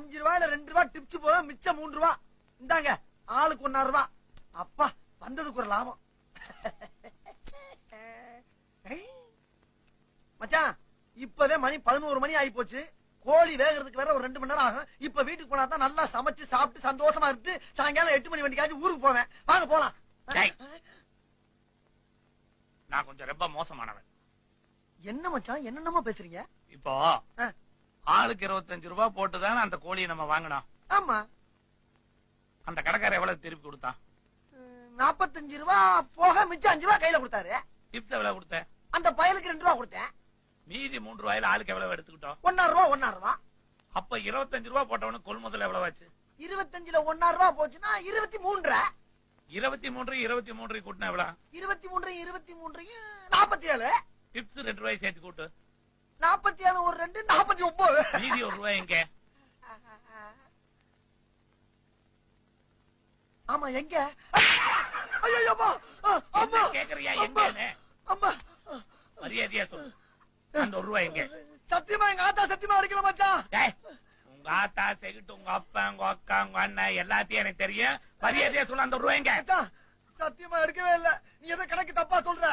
5 ரூபாயில 2 ரூபாய் டிப்ஸ் போக மிச்சம் 3 ரூபாய். இந்தாங்க ஆளுக்கு 1.5 ரூபாய். அப்பா வந்ததுக்கு ஒரு லாபம். மச்சான் இப்பவே மணி 11 மணி ஆகி போச்சு. கோழி வேகிறதுக்கு வேற ஒரு 2 மணி நேரம் ஆகும். இப்ப வீட்டுக்கு போனா தான் நல்லா சமைச்சு சாப்பிட்டு சந்தோஷமா இருந்து சாயங்காலம் 8 மணி வண்டிக்காச்சும் ஊருக்கு போவேன். வாங்க போலாம். நான் கொஞ்சம் ரொம்ப மோசமானவன். என்ன மச்சான் என்னென்னமோ பேசுறீங்க? இப்போ ஆளுக்கு 25 ரூபாய் போட்டுதானே அந்த கோழியை நம்ம வாங்கினோம். ஆமா. அந்த கடைக்காரர் எவ்வளவு திருப்பி கொடுத்தான்? 45 ரூபாய் போக மிச்சம் 5 ரூபாய் கையில கொடுத்தாரு. டிப்ஸ் எவ்வளவு கொடுத்த? அந்த பயலுக்கு 2 ரூபாய் கொடுத்தேன். மீதி 3 ரூபாயில ஆளுக்கு எவ்வளவு எடுத்துக்கிட்டோம்? 1.5 ரூபாய். அப்ப 25 ரூபாய் போட்டவனுக்கு கொள்முதல் எவ்வளவு ஆச்சு? 25ல 1.5 ரூபாய் போச்சுன்னா 23. 23 கூட்டினா எவ்வளவு? 23 47. டிப்ஸ் 2 ரூபாய் சேர்த்து கூட்டு. 47 ஒரு 2 49. மீதி 1 ரூபாய் எங்க? ஆமா எங்க? ஐயோ அம்மா கேக்குறியா எங்கன்னு? அம்மா மரியாதையா சொல்லு. அந்த 1 ரூபாய் எங்க? சத்தியமா எங்க ஆத்தா சத்தியமா அடிக்கல மச்சான். உங்க ஆத்தா செகிட்டு உங்க அப்பா உங்க அக்கா உங்க அண்ணன் எல்லாத்தையும் எனக்கு தெரியும். மரியாதையா சொல்ல அந்த 1 ரூபாய் எங்க? சத்தியமா எடுக்கவே இல்ல. நீ எதை கணக்கு தப்பா சொல்ற?